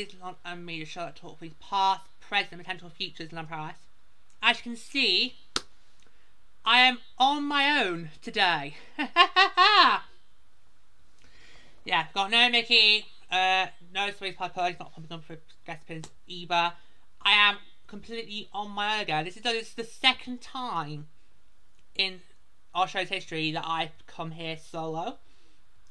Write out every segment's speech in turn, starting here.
Disneyland and Media Show that talk these past, present, and potential futures in Paris. As you can see, I am on my own today. Yeah, got no Mickey, no Space Piper, he's not pumping on for guest pins either. I am completely on my own again. This is the second time in our show's history that I've come here solo.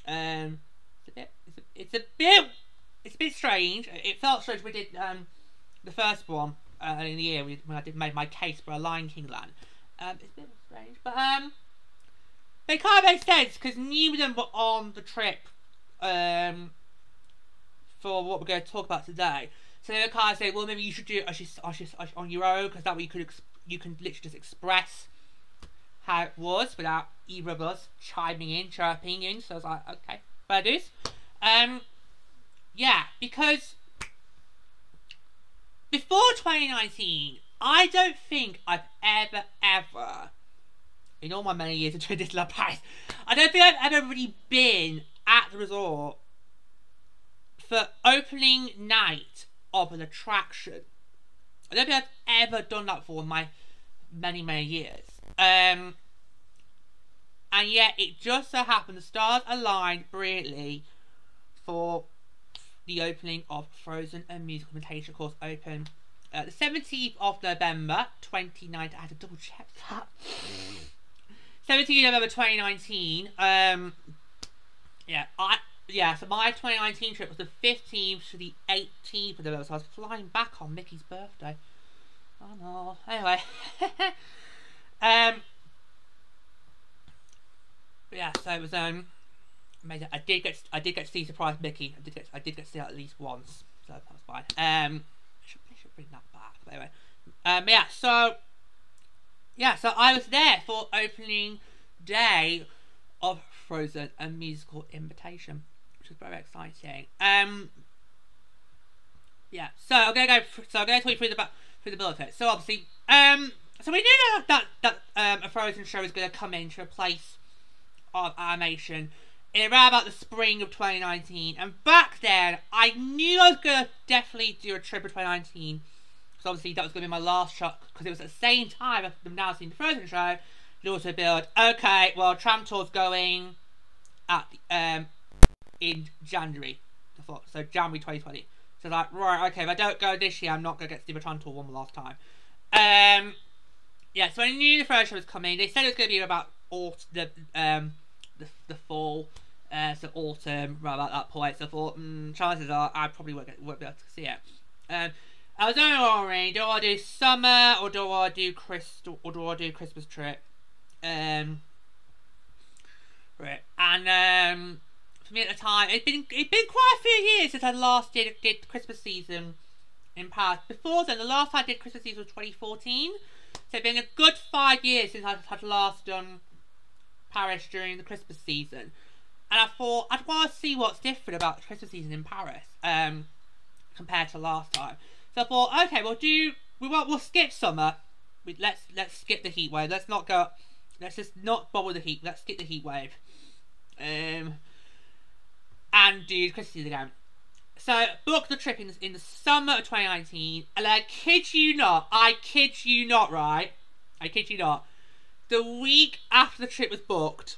It's a bit strange. It felt strange when we did the first one in the year when I made my case for a Lion King land. It's a bit strange, but they kind of make sense because neither of them were on the trip for what we're going to talk about today. So they kind of say, well, maybe you should do it on your own because that way you can literally just express how it was without either of us chiming in, chirping in. So I was like, okay, fair dues. Yeah, because before 2019, I don't think I've ever, in all my many years of doing Disneyland Paris, I don't think I've ever really been at the resort for opening night of an attraction. I don't think I've ever done that for my many, many years. And yet, it just so happened the stars aligned brilliantly for the opening of Frozen and Musical Invitation Course open the 17th of November 2019. I had to double check that. 17th of November 2019. So my 2019 trip was the 15th to the 18th of November, so I was flying back on Mickey's birthday. Oh no. Anyway. Yeah, so it was amazing. I did get to see Surprise Mickey. I did get to see that at least once, so that was fine. I should bring that back. But anyway, so I was there for opening day of Frozen and Musical Invitation, which was very exciting. So I'm gonna talk you through the build of it. So obviously, so we knew that a Frozen show is going to come into a place of animation in around about the spring of 2019, and back then I knew I was going to definitely do a trip of 2019, because obviously that was going to be my last shot, because it was at the same time as them now seeing the Frozen show. It also build, okay, well, Tram Tour's going at in January, so January 2020. So like, right, okay, if I don't go this year, I'm not going to get to see the Tram Tour one last time. So I knew the first show was coming. They said it was going to be about the fall, so autumn, right about that point. So I thought, chances are I probably won't be able to see it. I was wondering, do I do summer or do I do Christmas trip? Right, and for me at the time, it'd been quite a few years since I last did Christmas season in Paris. Before then, the last time I did Christmas season was 2014. So it's been a good 5 years since I had last done Paris during the Christmas season. And I thought I'd want to see what's different about the Christmas season in Paris compared to last time. So I thought, okay, we'll skip summer. Let's skip the heat wave. Let's just not bother with the heat. Let's skip the heat wave. And do the Christmas season again. So booked the trip in the summer of 2019, and I kid you not, right? I kid you not. The week after the trip was booked,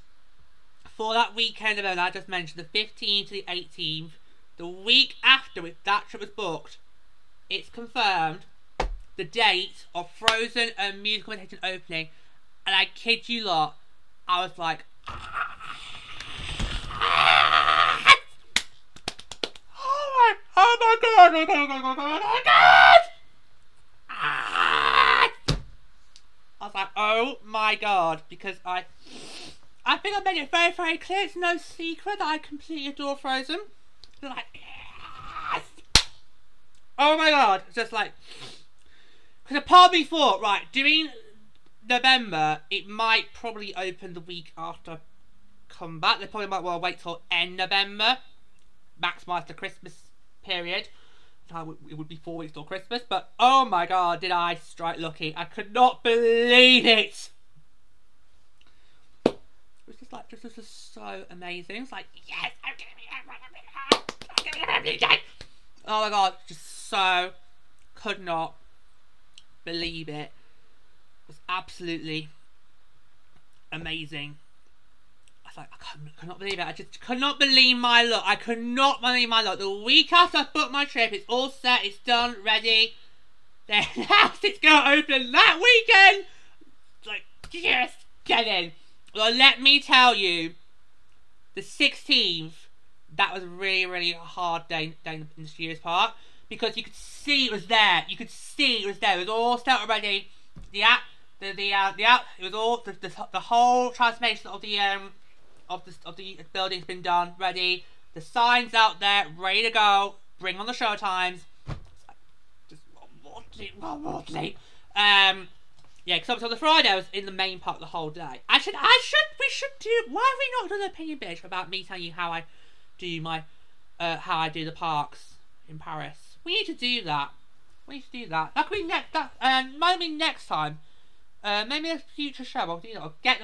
for that weekend event I just mentioned, the 15th to the 18th, the week after that trip was booked, it's confirmed the date of Frozen and Musical Invitation opening, and I kid you not, I was like, oh my god! I was like, oh my god, because I think I made it very, very clear. It's no secret that I completely adore Frozen. Like, yes! Oh my god, it's just like, because a part of me thought, right, doing November, it might probably open the week after I come back. They probably might well wait till end November, maximise the Christmas period. It would be 4 weeks till Christmas, but oh my god, did I strike lucky. I could not believe it. It was just like, this was just so amazing. It's like, yes, I'm gonna be every day. Oh my god, just so could not believe it. It was absolutely amazing. I was like, I could not believe it. I just could not believe my luck. I could not believe my luck. The week after I booked my trip, it's all set, it's done, ready. They announced it's going to open that weekend. It's like, yes, get in. Well, let me tell you, the 16th, that was a really, really hard day in the Studios Park, because you could see it was there. You could see it was there. It was all set already. The app, it was all the whole transformation of the building's been done, ready. The signs out there, ready to go. Bring on the show times. Just one more sleep. Yeah, because obviously on the Friday I was in the main park the whole day. We should do. Why have we not done an opinion bitch about me telling you how I do the parks in Paris? We need to do that. That could be next. Might be next time. Maybe a future show. We'll get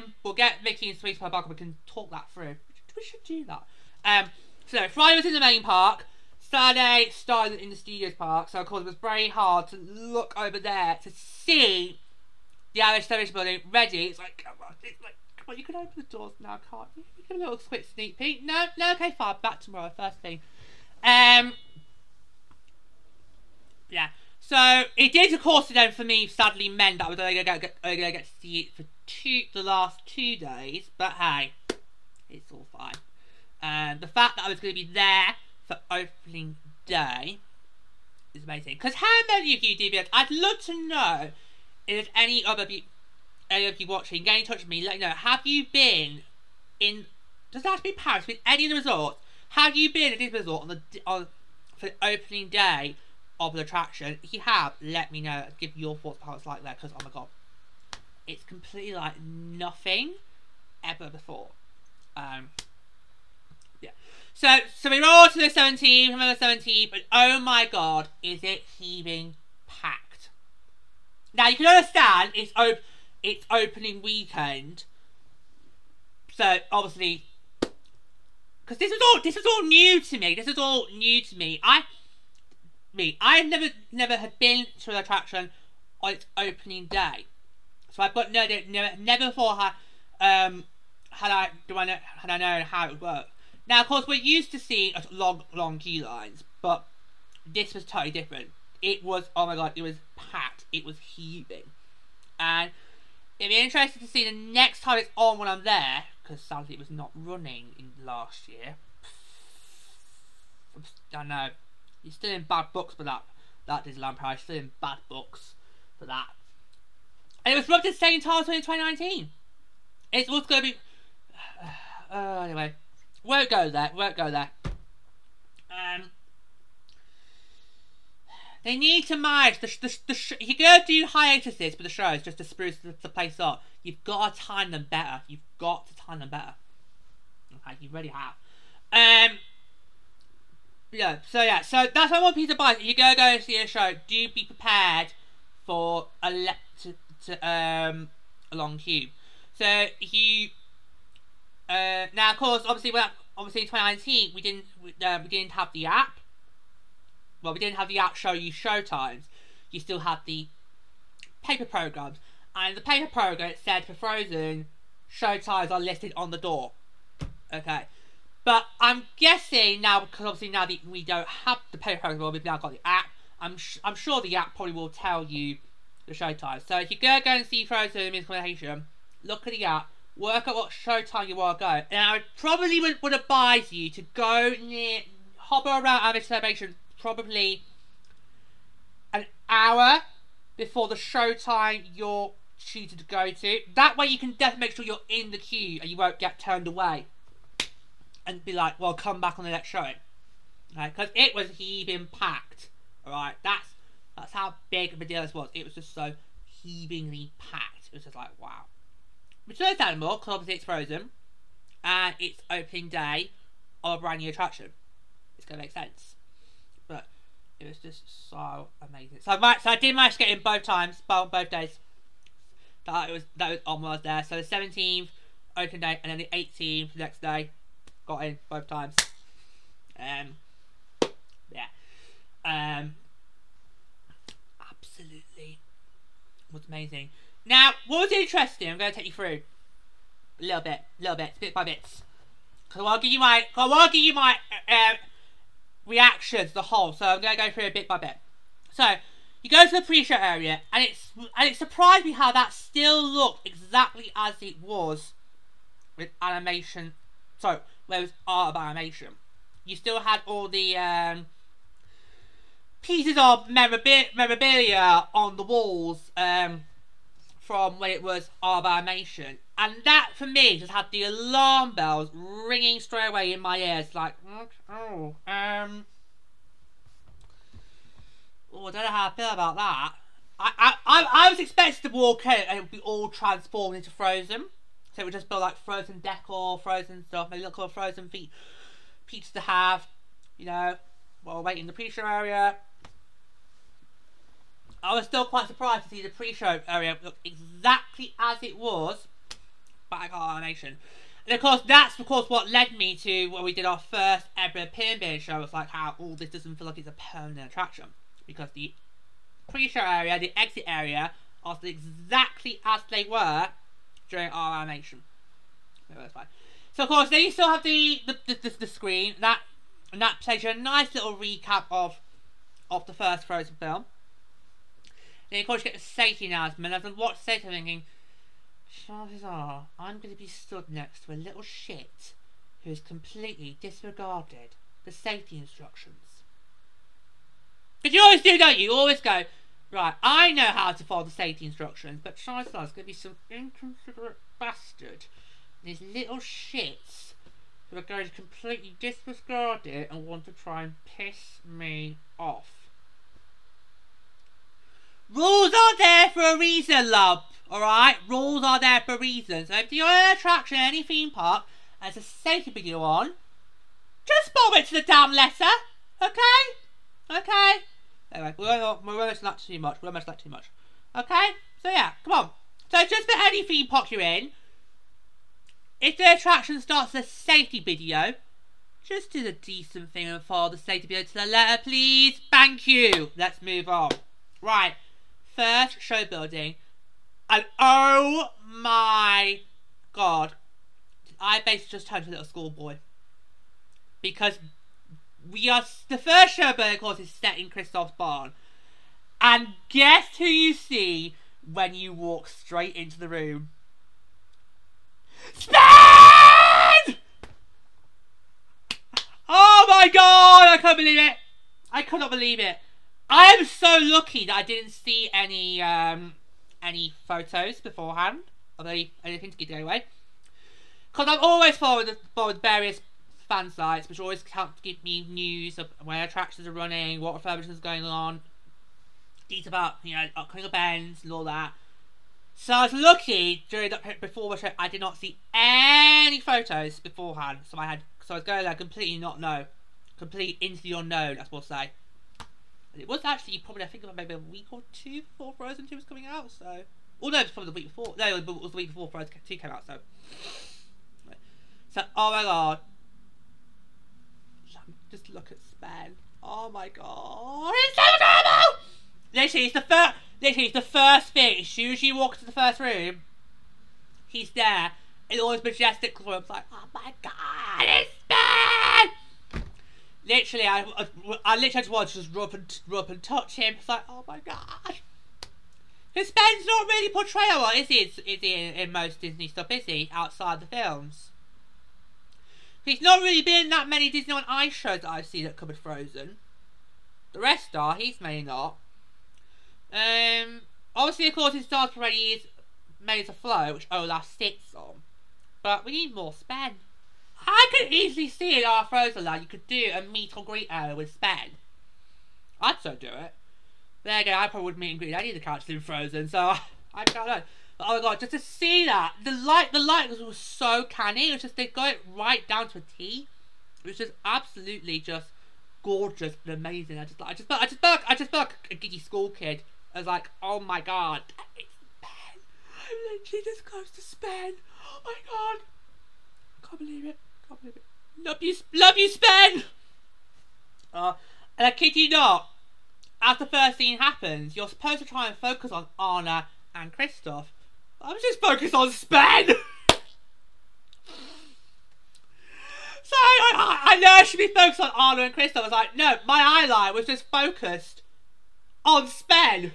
Vicky and Sweet Pie back and we can talk that through. We should do that. So Friday was in the main park. Saturday started in the Studios Park. So of course it was very hard to look over there to see the Irish Celebration building ready. It's like, come on, you can open the doors now, can't you? You give a little quick sneak peek. No, okay, fine. Back tomorrow, first thing. Yeah. So it did, of course, then for me, sadly, meant that I was only going to get to see it for the last 2 days. But hey, it's all fine. The fact that I was going to be there for opening day is amazing. Because how many of you do this? I'd love to know if any of you watching, get in touch with me, let me know. Have you been in? Does that have to be Paris? With any of the resorts? Have you been at this resort for the opening day of the attraction? If you have, let me know. Give your thoughts how it's like that, because oh my god, it's completely like nothing ever before. Yeah. So we roll to the 17th, November 17th, but oh my god, is it heaving packed? Now you can understand it's opening weekend, so obviously, because this is all new to me. I never had been to an attraction on its opening day, so I've got never before had I known how it would work. Now, of course, we're used to seeing long queue lines, but this was totally different. It was, oh my god, it was packed. It was heaving, and it'd be interesting to see the next time it's on when I'm there, because sadly it was not running in last year. I know. You're still in bad books for that Disneyland Paris. Still in bad books for that. And it was rubbed at the same time in 2019. It's also going to be... anyway. Won't go there. They need to manage you're going to do hiatuses for the shows just to spruce the place up. You've got to time them better. Okay, you really have. So that's what I want people to buy. If you go and see a show, do be prepared for a long queue. So if you now, of course, obviously in 2019 we didn't have the app. Well, we didn't have the app show you show times. You still had the paper programs, and the paper program, it said for Frozen, show times are listed on the door. Okay. But I'm guessing now, because obviously now that we don't have the paper program, well, we've now got the app. I'm sure the app probably will tell you the show time. So if you go and see Frozen Musical Animation, look at the app, work out what show time you want to go. And I probably would advise you to go hover around Irish Celebration probably an hour before the show time you're choosing to go to. That way you can definitely make sure you're in the queue and you won't get turned away and be like, well, come back on the next showing. Right? Because it was heaving packed. Alright, that's how big of a deal this was. It was just so heavingly packed. It was just like, wow. Which is understandable, because obviously it's Frozen and it's opening day of a brand new attraction. It's going to make sense. But it was just so amazing. So I did manage to get in both days. That was on when I was there. So the 17th, opening day, and then the 18th, the next day, got in both times. Yeah. Absolutely was amazing. Now, what was interesting, I'm going to take you through a little bit, bit by bits. Because I want to give you my reaction to the whole, so I'm going to go through it bit by bit. So, you go to the pre-show area, and it surprised me how that still looked exactly as it was with animation. So, where it was art of animation. You still had all the pieces of memorabilia on the walls from when it was art of animation. And that, for me, just had the alarm bells ringing straight away in my ears. Like, oh, I don't know how I feel about that. I was expecting to walk in and it would be all transformed into Frozen. So it would just be like Frozen decor, Frozen stuff, maybe look at Frozen pizza to have, you know, while waiting in the pre-show area. I was still quite surprised to see the pre-show area look exactly as it was back at animation. And of course, that's what led me to when we did our first ever Pyramid show. It's like how all this doesn't feel like it's a permanent attraction. Because the pre-show area, the exit area, are exactly as they were during our animation. No, that's fine. So of course, then you still have the screen that plays you a nice little recap of the first Frozen film. Then of course you get the safety announcement. As I watched the safety thinking, chances are I'm going to be stood next to a little shit who has completely disregarded the safety instructions. Because you always do, don't you? You always go, right, I know how to follow the safety instructions, but chances are it's going to be some inconsiderate bastard. These little shits who are going to completely disregard it and want to try and piss me off. Rules are there for a reason, love. Alright? Rules are there for a reason. So if you're in an attraction, any theme park, and there's a safety video on, just bomb it to the damn letter. Okay? Okay? Anyway, we won't mention that too much. Okay? So yeah, come on. So just for any theme park you're in, if the attraction starts a safety video, just do the decent thing and follow the safety video to the letter, please. Thank you. Let's move on. Right. First show building. And oh my god. I basically just turned to a little schoolboy. Because the first show building, of course, is set in Kristoff's barn. And guess who you see when you walk straight into the room? Sven! Oh my god! I can't believe it. I could not believe it. I am so lucky that I didn't see any photos beforehand of anything to get away. Because I'm always following various fan sites, which always help to give me news of where attractions are running, what refurbishments are going on, details about, you know, upcoming events and all that. So I was lucky during that before the show I did not see any photos beforehand. So I was going there completely into the unknown, as we'll say. And it was actually probably, I think, about maybe a week or two before Frozen 2 was coming out. So, no, it was probably the week before. No, it was the week before Frozen 2 came out. So oh my god, just look at Sven. Oh my god, it's so adorable. Literally, it's the first thing. As soon as you walk into the first room, he's there. It's always majestic. I'm like, oh my god, it's Sven. Literally, I literally just wanted to just rub and touch him. It's like, oh my god. Because Sven's not really portrayable, is he in most Disney stuff, is he? Outside the films. He's not really been in that many Disneyland ice shows that I've seen that covered Frozen. The rest are, he's mainly not. Obviously, of course, his Stars Parade is Made to Flow, which Olaf sits on. But we need more Sven. I could easily see in our Frozen Land you could do a meet or greet area with Sven. I'd so do it. There again, I probably wouldn't meet and greet any of the characters in Frozen, so I don't know. But oh my god, just to see that, the light was so canny. It was just, they got it right down to a T. It was just absolutely just gorgeous and amazing. I just felt like a giddy school kid. I was like, oh my god, it's Sven. I'm literally this close to Sven. Oh my god, I can't believe it. Love you, Sven. And I kid you not, as the first scene happens, you're supposed to try and focus on Anna and Kristoff. I was just focused on Sven! So I know I should be focused on Anna and Kristoff. I was like, no, my eyeline was just focused on Sven.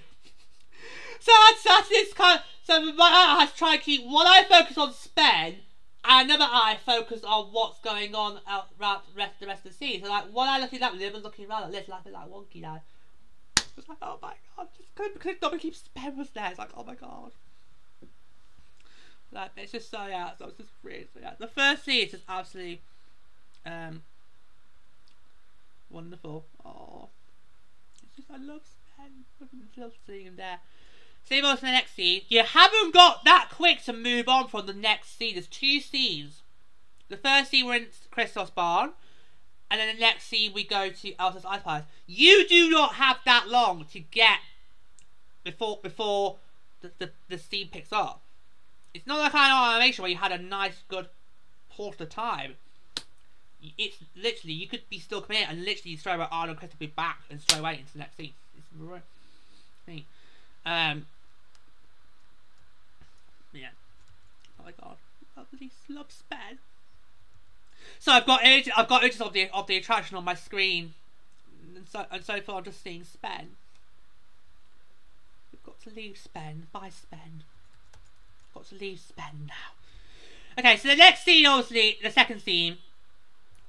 So that's this kind of, so my eye has to try and keep one eye focused on Sven and another eye focused on what's going on around the rest of the scene. So like one eye looking at that, the other looking around like this, laughing like wonky now. It's like, oh my god, just couldn't not keep Sven was there. It's like, oh my god. Like it's just so yeah, so it's just really so yeah. The first scene is just absolutely wonderful. Oh, it's just I love Sven. I love seeing him there. Same on to the next scene. You haven't got that quick to move on from the next scene. There's two scenes. The first scene we're in Kristoff's barn, and then the next scene we go to Elsa's Ice Palace. You do not have that long to get before the scene picks up. It's not that kind of animation where you had a nice good pause of time. It's literally, you could be still coming in and literally straight away Arnold and Kristoff be back and straight away into the next scene. It's really neat. Yeah. Oh my god. Lovely love Sven. So I've got images of the attraction on my screen. And so far I'm just seeing Sven. We've got to leave Sven. Bye Sven. Got to leave Sven now. Okay, so the next scene, obviously, the second scene,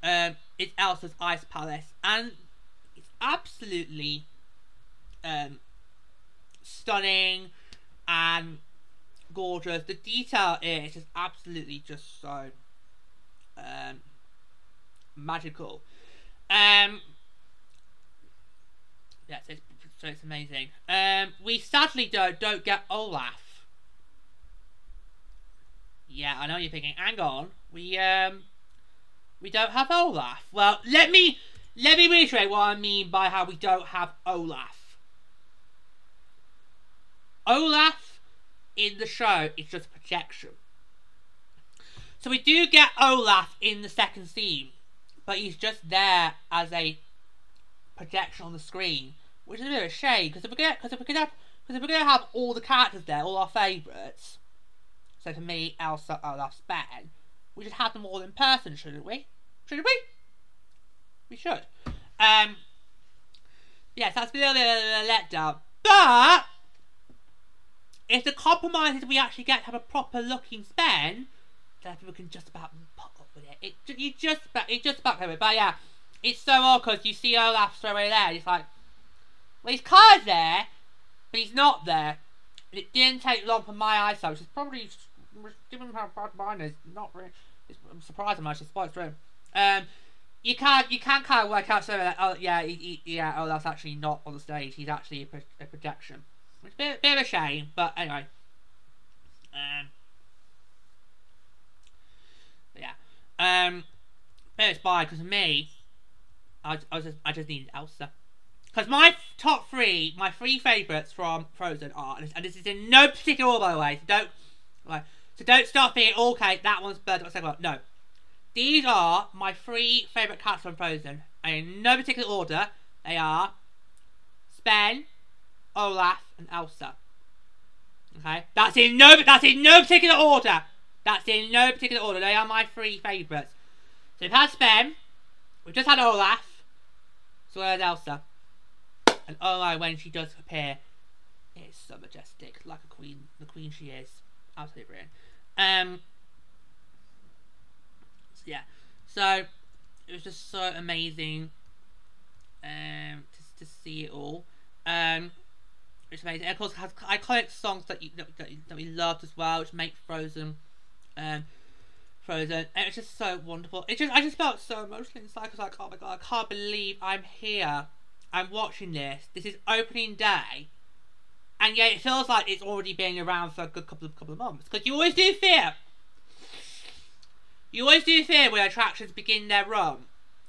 is Elsa's Ice Palace, and it's absolutely stunning and gorgeous. The detail is just absolutely just so magical. Yeah, so it's amazing. We sadly don't get Olaf. Yeah, I know you're thinking, hang on, we don't have Olaf. Well, let me reiterate what I mean by how we don't have Olaf. Olaf in the show is just a projection. So we do get Olaf in the second scene, but he's just there as a projection on the screen, which is a bit of a shame because if we're gonna have all the characters there, all our favourites. So for me, Elsa, Olaf, Sven, we should have them all in person, shouldn't we? Shouldn't we? We should. Yes, that's a little bit of a letdown. But if the compromise is we actually get to have a proper looking Sven, then people can just about put up with it. It just about cover it. But yeah, it's so odd because you see Olaf straight away there. And it's like, well, he's kind of there, but he's not there. And it didn't take long for my eyesight, which is probably, given how bad mine is, not really. I'm surprised I'm actually spiked through. You can't kind of work out so that oh that's actually not on the stage. He's actually a projection, which is a bit of a shame. But anyway, but yeah, but it's fine because for me, I just needed Elsa. Because my top three, my three favourites from Frozen are, and this is in no particular order by the way, so don't start thinking, okay, that one's better, what's the second one? No. These are my three favourite characters from Frozen, and in no particular order, they are Sven, Olaf, and Elsa. Okay? That's in no particular order. That's in no particular order. They are my three favourites. So we've had Sven, we've just had Olaf, so where's Elsa? And Olaf, when she does appear, is so majestic, like a queen, the queen she is. Absolutely brilliant. So yeah, so it was just so amazing to see it all. It's amazing. And of course, it has iconic songs that we loved as well, which make Frozen. Frozen, and it's just so wonderful. I just felt so emotionally inside. I was like, oh my god, I can't believe I'm here. I'm watching this. This is opening day, and yet it feels like it's already been around for a good couple of months. Because you always do fear. You always do fear when attractions begin their run.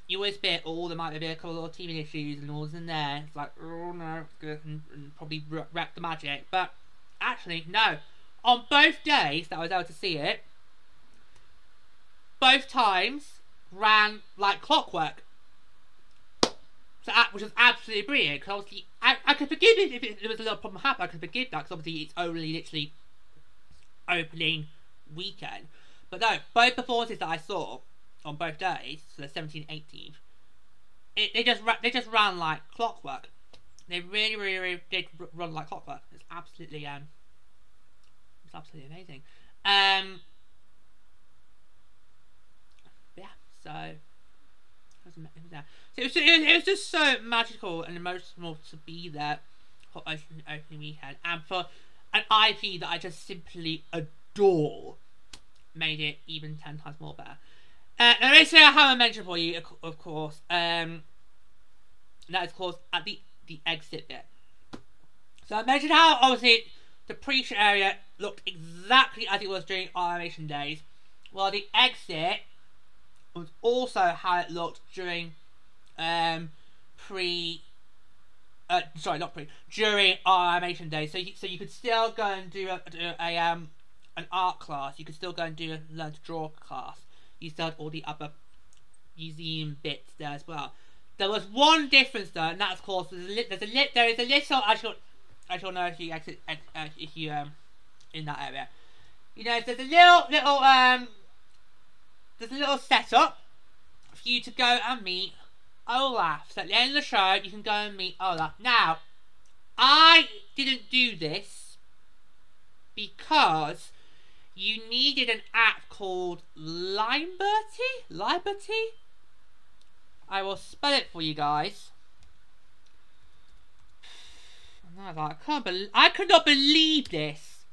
You always fear, oh, there might be a couple of teething issues and all's in there. It's like, oh no, it's good, and probably wreck the magic. But actually, no. On both days that I was able to see it, both times ran like clockwork. So which was absolutely brilliant. Because obviously, I could forgive it if there was a little problem happening. I could forgive that because obviously it's only literally opening weekend. But no, both performances that I saw on both days, so the 17th and 18th, they just ran like clockwork. They really did run like clockwork. It's absolutely amazing. Yeah, so it was just so magical and emotional to be there for opening weekend, and for an IP that I just simply adore, made it even 10 times more better. And basically, I haven't mentioned for you, of course, that is, of course, at the exit bit. So I mentioned how obviously the pre-show area looked exactly as it was during animation days, while the exit was also how it looked during during animation days. So you could still go and do an art class. You could still go and do a learn to draw class. You still had all the other museum bits there as well. There was one difference though, and that's, of course, there is a little. I don't know if you exit if you in that area. You know, there's a little setup for you to go and meet Olaf. So at the end of the show, you can go and meet Olaf. Now, I didn't do this because you needed an app called Liberty. I will spell it for you guys. I could not believe this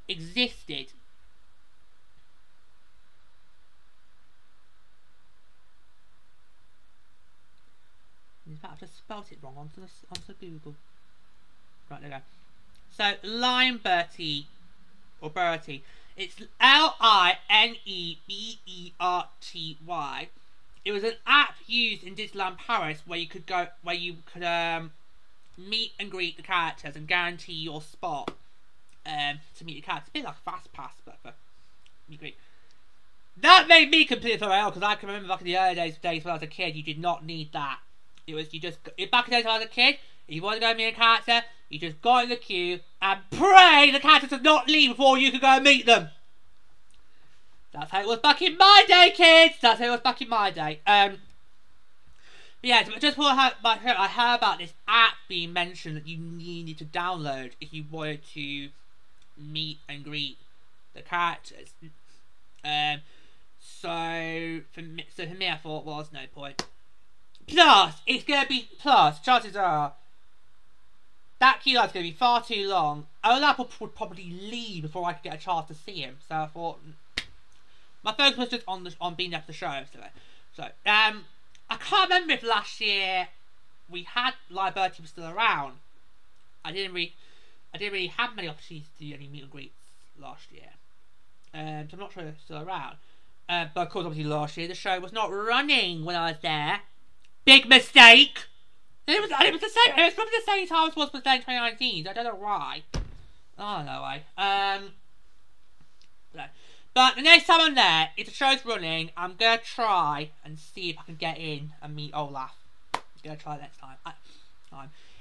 existed. In fact, I've just spelled it wrong onto Google. Right, there we go. So, Liberty, or Bertie. It's Lineberty. It was an app used in Disneyland Paris where you could meet and greet the characters and guarantee your spot to meet the characters. A bit like Fast Pass, but for meet and greet. That made me completely throw out because I can remember back in the early days when I was a kid, you did not need that. It was back in the days when I was a kid, if you wanted to go meet a character, you just got in the queue and pray the characters would not leave before you could go and meet them. That's how it was back in my day, kids. That's how it was back in my day. Yeah, just before I heard about this app being mentioned that you needed to download if you wanted to meet and greet the characters. So for me, I thought, well, there's no point. Plus, chances are that queue line's going to be far too long. Olaf would probably leave before I could get a chance to see him. So I thought my focus was just on being there for the show. So I can't remember if last year we had Liberty was still around. I didn't really have many opportunities to do any meet and greets last year. So I'm not sure if it's still around. But of course, obviously last year the show was not running when I was there. Big mistake. It was the same. It was probably the same time as was in 2019. I don't know why. I don't know why. But the next time I'm there, if the show's running, I'm gonna try and see if I can get in and meet Olaf. I'm gonna try next time.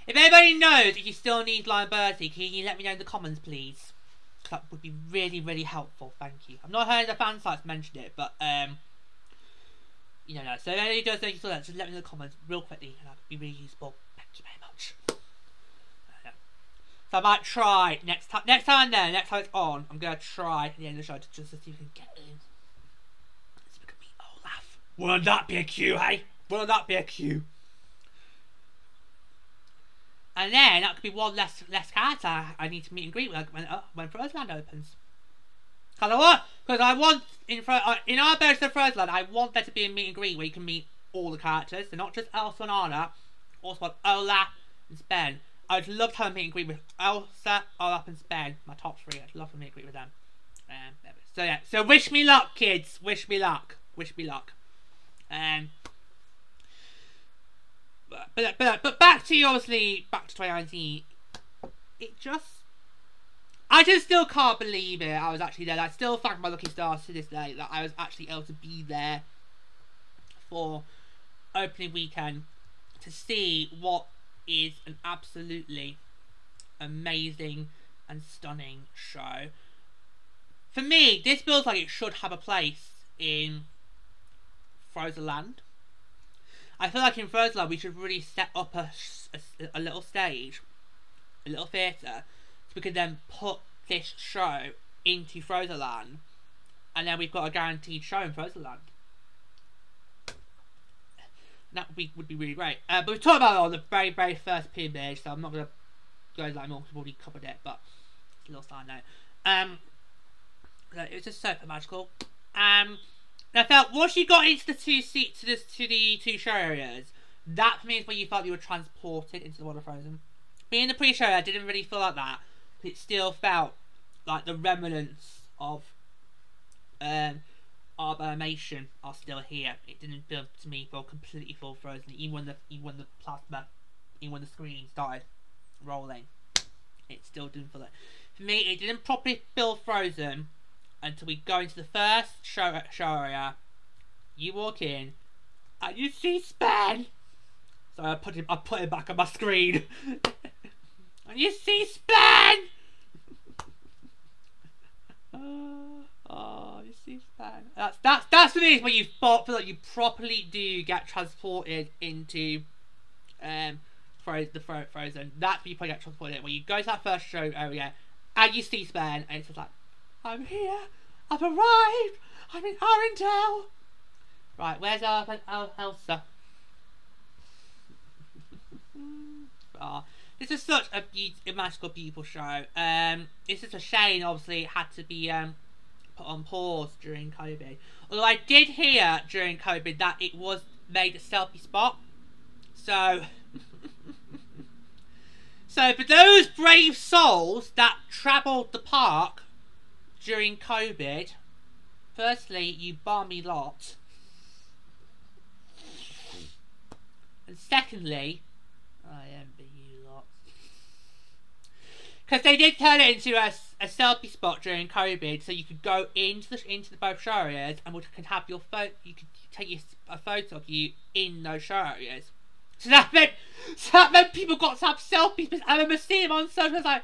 If anybody knows if you still need Liberty, can you let me know in the comments, please? That would be really, really helpful. Thank you. I've not heard the fan sites mention it, but you know. So if anybody does know you saw that, just let me know in the comments real quickly, and that would be really useful. Thank you very much. So I might try next time I'm there, next time it's on, I'm going to try at the end of the show to just see if we can get in. So we can meet Olaf. Wouldn't that be a queue, hey? Wouldn't that be a queue? And then that could be one less character I need to meet and greet when Frozenland opens. Because I want, in our version of Frozenland, I want there to be a meet and greet where you can meet all the characters. So not just Elsa and Anna, also Olaf and Sven. I'd love to have a meet and greet with Elsa, Olaf and Sven, my top three. I'd love to meet and greet with them. So yeah, so wish me luck, kids. Wish me luck. Wish me luck. But back to 2019. I just still can't believe it. I was actually there. I still thank my lucky stars to this day that I was actually able to be there for opening weekend to see what is an absolutely amazing and stunning show. For me, this feels like it should have a place in Frozen Land. I feel like in Frozen Land we should really set up a little stage, a little theatre, so we could then put this show into Frozen Land, and then we've got a guaranteed show in Frozen Land. That would be really great. But we talked about it on the very first PMH, so I'm not going to go into that more because we've already covered it, but it's a little side note. It was just so magical. And I felt once you got into the two show areas, that for me is when you felt you were transported into the world of Frozen. Being the pre-show, I didn't really feel like that. It still felt like the remnants of animation are still here. It didn't feel to me feel completely full Frozen, even when the plasma, even when the screen started rolling. It still didn't feel it. For me, it didn't properly feel Frozen until we go into the first show area. You walk in and you see Sven. So I put it back on my screen. And you see Sven. Oh, you see Sven. That's for me when you feel like you properly do get transported into Frozen. That's when you probably get transported in. When you go to that first show area and you see Sven, and it's just like, I'm here, I've arrived, I'm in Arendelle. Right, where's Elsa? This is such a magical, beautiful show. It's just a shame, obviously, it had to be put on pause during COVID. Although I did hear during COVID that it was made a selfie spot. So, so for those brave souls that travelled the park during COVID, firstly, you balmy lot. And secondly, I envy you lot. Because they did turn it into a selfie spot during COVID, so you could go into the both show areas and we can have your photo. You could take a photo of you in those show areas. So that meant people got to have selfies. I remember seeing them on social. I was like,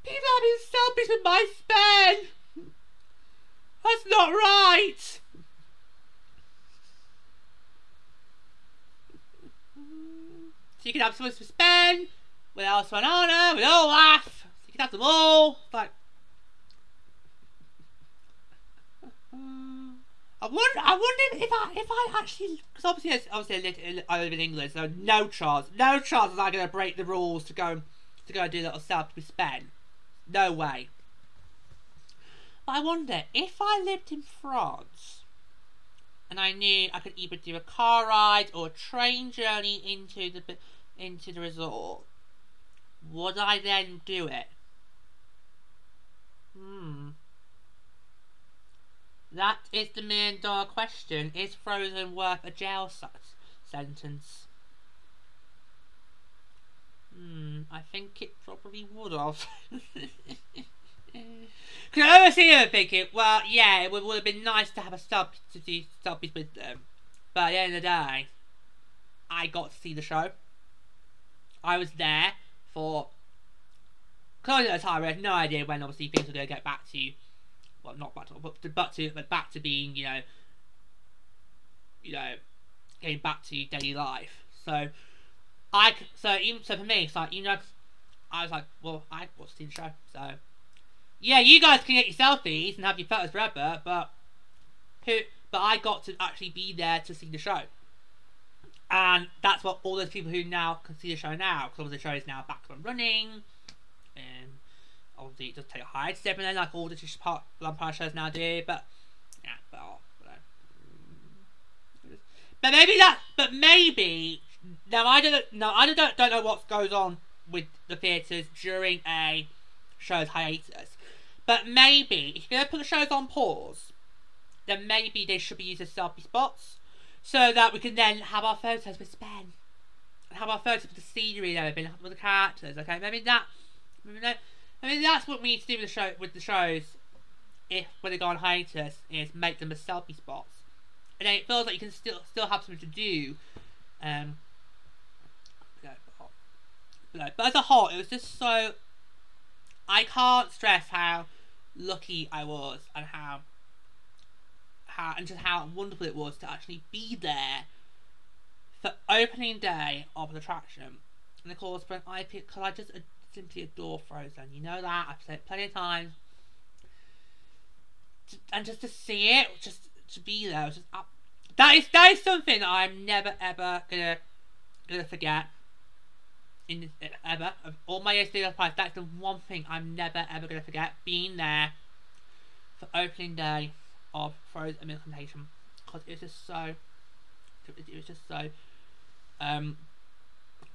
people having selfies with my Sven. That's not right. So you can have someone with Sven, with Elsa and Anna, with Olaf. So you can have them all. It's like, I wonder if I actually, because obviously I live in England, so no chance was I going to break the rules to go do a little selfie with Sven. No way. But I wonder if I lived in France and I knew I could either do a car ride or a train journey into the resort, would I then do it? That is the million-dollar question. Is Frozen worth a jail sentence? I think it probably would have. Because I was here thinking, well, yeah, it would have been nice to have a to do selfies with them. But at the end of the day, I got to see the show. I was there for close at the time. I had no idea when obviously things were going to get back to, well, not back to, but back to being, you know, getting back to daily life. So for me, it's like, you know, I was like, well, I want to see the show. So yeah, you guys can get your selfies and have your photos forever, but I got to actually be there to see the show. And that's what all those people who now can see the show now, because obviously the show is now back up and running, and obviously it does take a hard step and then like all the Vampire shows now do, but yeah, but maybe now I don't know what goes on with the theatres during a show's hiatus, but maybe if you're going to put the shows on pause, then maybe they should be used as selfie spots, so that we can then have our photos with Sven, and have our photos with the scenery and everything, with the characters. Okay, maybe that's what we need to do with the shows. If when they go on hiatus, is make them as selfie spots, and then it feels like you can still have something to do But as a whole, it was just so... I can't stress how lucky I was and how just how wonderful it was to actually be there for opening day of an attraction. And of course, because I just simply adore Frozen. You know that, I've said it plenty of times. And just to see it, just to be there, was just that is something that I'm never ever gonna forget. Ever of all my years Studios Park, that's the one thing I'm never ever gonna forget, being there for opening day of Frozen and Milk Temptation, because it was just so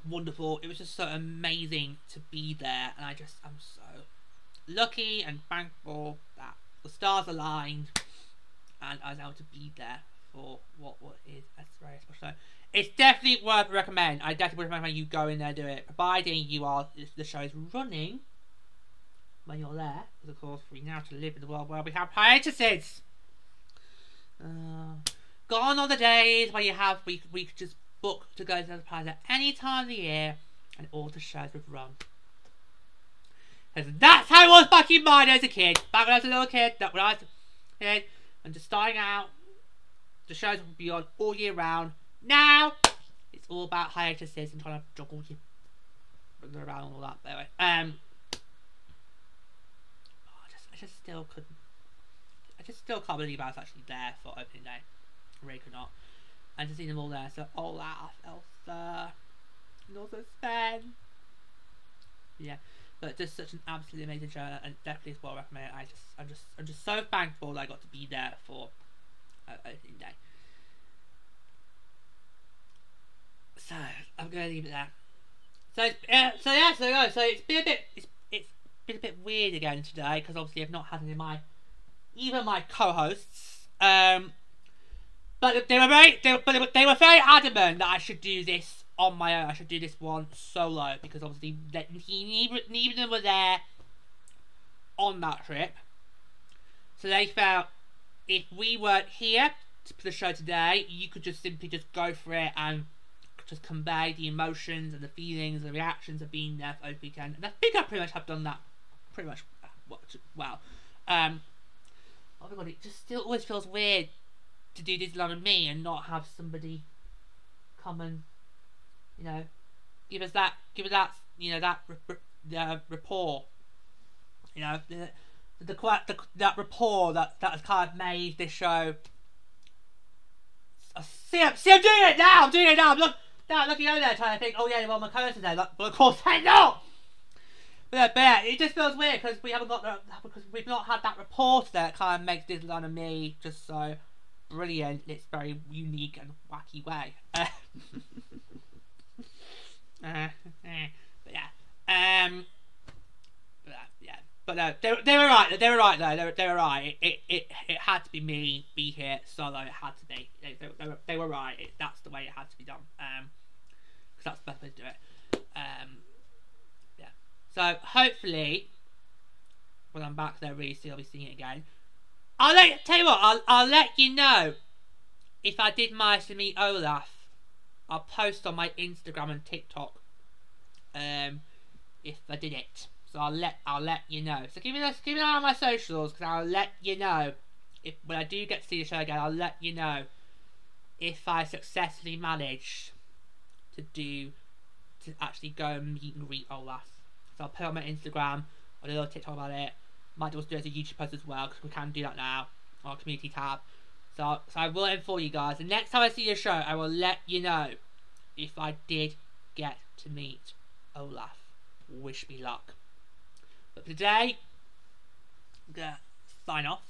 wonderful. It was just so amazing to be there, and I'm so lucky and thankful that the stars aligned and I was able to be there for what is a very special show. It's definitely worth recommend. I definitely would recommend you go in there and do it, providing the show is running when you're there, because of course we now to live in the world where we have hiatuses. Gone are the days where we could just book to go to the park at any time of the year and all the shows would run. Because that's how it was back in my day as a kid. Back when I was a little kid, and just starting out, the shows would be on all year round. Now it's all about hiatuses and trying to juggle you around and all that. By the way, I just still couldn't. I just still can't believe I was actually there for opening day. I really could not. And to see them all there, so Olaf, Elsa, and also Sven. Yeah, but just such an absolutely amazing show, and definitely is well recommended. I'm just so thankful that I got to be there for opening day. So I'm gonna leave it there. So it's been a bit weird again today, because obviously I've not had any of even my co-hosts. But they were very adamant that I should do this on my own. I should do this one solo, because obviously neither of them were there on that trip. So they felt if we weren't here for the show today, you could just simply just go for it and just convey the emotions and the feelings and the reactions of being there for the weekend. And I think I pretty much have done that pretty much well. Oh my god, it just still always feels weird to do Disneyland with me and not have somebody come and, you know, give us that rapport, you know, that rapport that has kind of made this show. See, I'm doing it now. I'm looking over there trying to think, oh yeah, well, my co-host is there, but of course I know. But yeah, it just feels weird because we've not had that rapport that kind of makes Disneyland and me just so brilliant in its very unique and wacky way. But no, they were right. They were right though. They were right. It had to be me be here solo. It had to be. They were right. That's the way it had to be done. Because that's the best way to do it. Yeah. So hopefully, when I'm back there really soon, I'll be seeing it again. Tell you what. I'll let you know if I did manage to meet Olaf. I'll post on my Instagram and TikTok. If I did it. So I'll let you know. So keep an eye on my socials, because I'll let you know when I do get to see the show again. I'll let you know if I successfully managed to actually go and meet and greet Olaf. So I'll put it on my Instagram, or a little TikTok about it. Might also do it as a YouTube post as well, because we can do that now on our community tab. So I will inform you guys. The next time I see your show, I will let you know if I did get to meet Olaf. Wish me luck. But today, I'm going to sign off.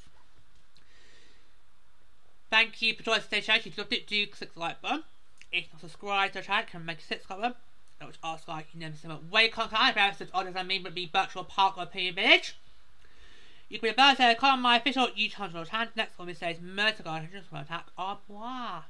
Thank you for joining today's show. If you loved it, do click the like button. If not subscribed to the channel, can make a subscribe button. Which asks like you never see my way content about episodes others than me, but be Virtual Park or Opinion Village. You can be a comment on my official YouTube channel. Next one says Murder Guard, just attack. Au revoir.